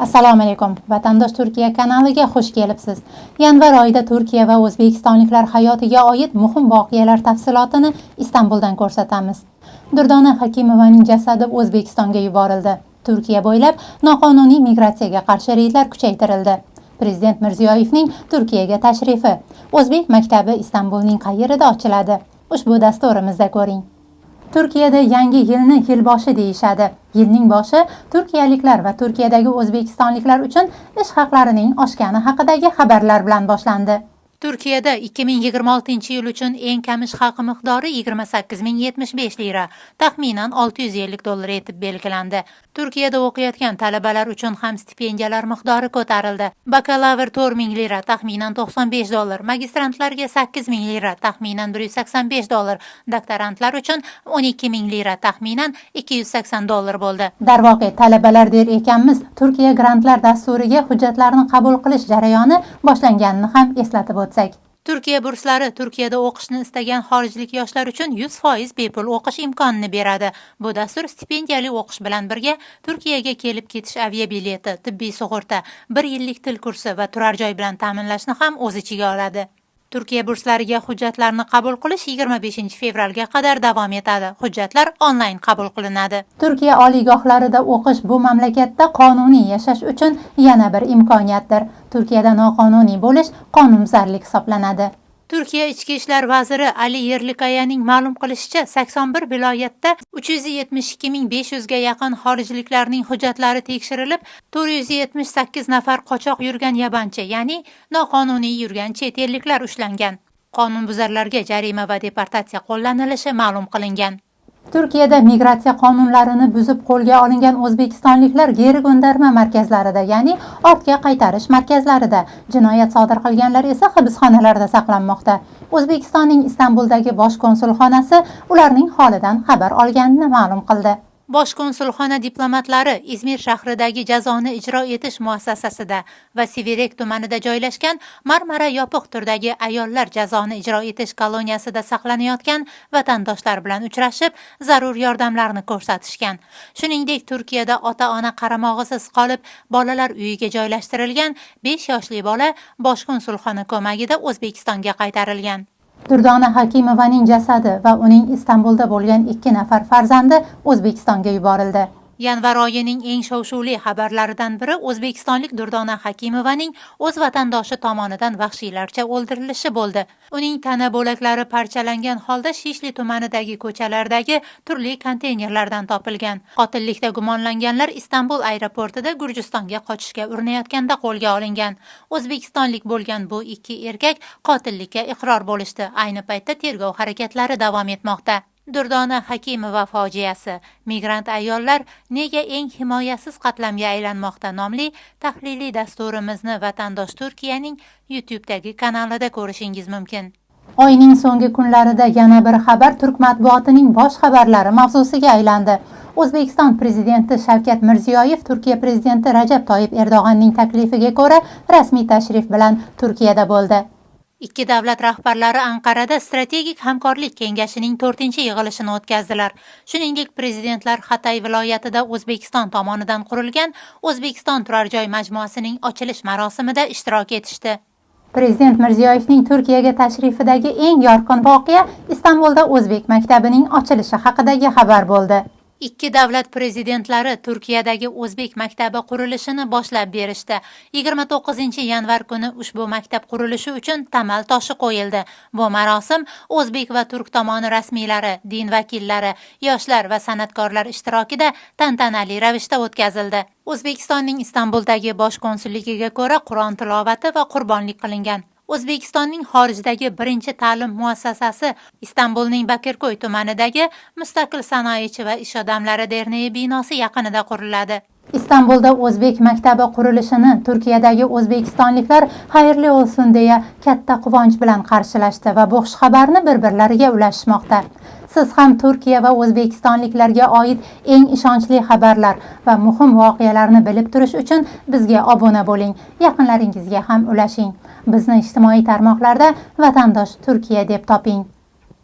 Assalomu alaykum. Vatandosh Turkiya kanaliga xush kelibsiz. Yanvar oyida Turkiya va o'zbekistonliklar hayotiga oid muhim voqealar tafsilotini Istanbuldan ko'rsatamiz. Durdona Hakimovaning jasadi O'zbekistonga yuborildi. Turkiya bo'ylab noqonuniy migratsiyaga qarshi reydlar kuchaytirildi. Prezident Mirziyoyevning Turkiyaga tashrifi. O'zbek maktabi Istanbulning qayerida ochiladi? Ushbu dasturimizda ko'ring. Turkiyada yangi yilni yilboshi deyishadi. Yilning boshi turkiyaliklar va Turkiyadagi o'zbekistonliklar uchun ish haqlarining oshgani haqidagi xabarlar bilan boshlandi. Turkiyada 2026 yil uchun eng kam ish haqi miqdori 28.075 lira, taxminan $650 etib belgilandi. Turkiyada o'qiyotgan talabalar uchun ham stipendiyalar miqdori ko'tarildi. Bakalavr 4.000 lira, taxminan $95, magistrantlarga 8.000 lira, taxminan $185, doktorantlar uchun 12.000 lira, taxminan $280 bo'ldi. Darvoqe, talabalar der ekanmiz, Turkiya grantlar dasturiga hujjatlarni qabul qilish jarayoni boshlanganini ham eslatib o'tsak. Turkiya burslari Turkiyada o'qishni istagan xorijlik yoshlar uchun 100% bepul o'qish imkonini beradi. Bu dastur stipendiyali o'qish bilan birga Turkiyaga kelib ketish aviabileti, tibbiy sug'urta, 1 yillik til kursi va turar joy bilan ta'minlashni ham o'z ichiga oladi. Turkiya burslariga hujjatlarni qabul qilish 25 fevralga qadar davom etadi. Hujjatlar onlayn qabul qilinadi. Turkiya oliygohlarida o'qish bu mamlakatda qonuniy yashash uchun yana bir imkoniyatdir. Turkiyada noqonuniy bo'lish qonunbuzarlik hisoblanadi. Turkiya Ichki ishlar vaziri Ali Yerlikayaning ma'lum qilishicha, 81 viloyatda 372.500 ga yaqin xorijliklarning hujjatlari tekshirilib, 478 nafar qochoq yurgan yabanchi, ya'ni noqonuniy yurgan chet elliklar ushlangan. Qonunbuzarlarga jarima va deportatsiya qo'llanilishi ma'lum qilingan. Turkiyada migratsiya qonunlarini buzib qo'lga olingan o'zbekistonliklar geri ko'ndarma markazlarida, ya'ni ortga qaytarish markazlarida, jinoyat sodir qilganlar esa hibsxonalarda saqlanmoqda. O'zbekistonning Istanbuldagi bosh konsulxonasi ularning holidan xabar olganini ma'lum qildi. Bosh konsulxona diplomatlari Izmir shahridagi jazoni ijro etish muassasasida va Siverek tumanida joylashgan Marmara yopiq turdagi ayollar jazoni ijro etish koloniyasida saqlanayotgan vatandoshlar bilan uchrashib, zarur yordamlarni ko'rsatishgan. Shuningdek, Turkiyada ota-ona qaramog'isiz qolib, bolalar uyiga joylashtirilgan 5 yoshli bola bosh konsulxona ko'magida O'zbekistonga qaytarilgan. Durdona Hakimovaning jasadi va uning Istanbulda bo'lgan 2 nafar farzandi O'zbekistonga yuborildi. Yanvar oyining eng shov-shuvli xabarlaridan biri o'zbekistonlik Durdona Hakimovaning o'z vatandoshi tomonidan vahshiylarcha o'ldirilishi bo'ldi. Uning tana bo'laklari parchalangan holda Shishli tumanidagi ko'chalardagi turli konteynerlardan topilgan. Qotillikda gumonlanganlar Istanbul aeroportida Gurjistonga qochishga urinayotganda qo'lga olingan. O'zbekistonlik bo'lgan bu 2 erkak qotillikka iqror bo'lishdi. Ayni paytda tergov harakatlari davom etmoqda. Durdona Hakimova fojiasi. Migrant ayollar nega eng himoyasiz qatlamga aylanmoqda nomli tahliliy dasturimizni Vatandosh Turkiyaning YouTube'dagi kanalida ko'rishingiz mumkin. Oyning so'nggi kunlarida yana bir xabar turk matbuotining bosh xabarlari mavzusiga aylandi. O'zbekiston prezidenti Shavkat Mirziyoyev Turkiya prezidenti Rajab Toyyib Erdo'g'anning taklifiga ko'ra rasmiy tashrif bilan Turkiyada bo'ldi. Ikki davlat rahbarlari Anqarada strategik hamkorlik kengashining 4-yig'ilishini o'tkazdilar. Shuningdek, prezidentlar Hatay viloyatida O'zbekiston tomonidan qurilgan O'zbekiston turar joy majmuasining ochilish marosimida ishtirok etishdi. Prezident Mirziyoyevning Turkiyaga tashrifidagi eng yorqin voqea Istanbulda O'zbek maktabining ochilishi haqidagi xabar bo'ldi. Ikki davlat prezidentlari Turkiyadagi O'zbek maktabi qurilishini boshlab berishdi. 29 yanvar kuni ushbu maktab qurilishi uchun tamal toshi qo'yildi. Bu marosim O'zbek va turk tomoni rasmiylari, din vakillari, yoshlar va san'atkorlar ishtirokida tantanali ravishda o'tkazildi. O'zbekistonning Istanbuldagi bosh konsulligiga ko'ra Qur'on tilovati va qurbonlik qilingan. O'zbekistonning xorijdagi birinchi ta'lim muassasasi Istanbulning Bakirko'y tumanidagi Mustaqil sanoatchi va ish odamlari derneyi binosi yaqinida quriladi. Istanbulda O'zbek maktabi qurilishini Turkiyadagi o'zbekistonliklar xayrli bo'lsin deya katta quvonch bilan qarshilashdi va bu xushxabarni bir-birlariga ulashmoqda. Siz ham Turkiya va o'zbekistonliklarga oid eng ishonchli xabarlar va muhim voqealarni bilib turish uchun bizga obuna bo'ling, yaqinlaringizga ham ulashing. Bizni ijtimoiy tarmoqlarda Vatandosh Turkiya deb toping.